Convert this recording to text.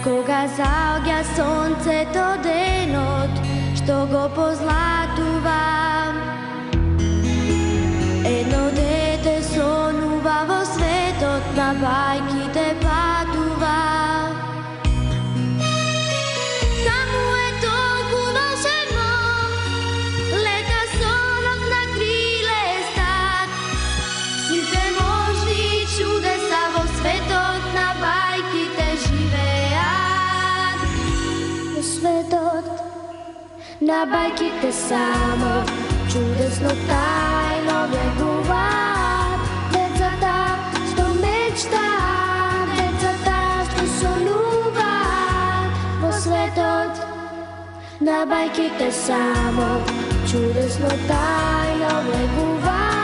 Кога заоѓа сонцето денот, што го позлатува, едно дете сонува во светот, на бајките патува. Таму е толку волшебно, лета сонот на крилестат. Сите можни чудеса во светот на бајките живеат. Во светот на бајките само чудесно тајно влегуваат. Децата што мечтаат, децата што сонуваат. Во светот на бајките само чудесно тајно влегуваат.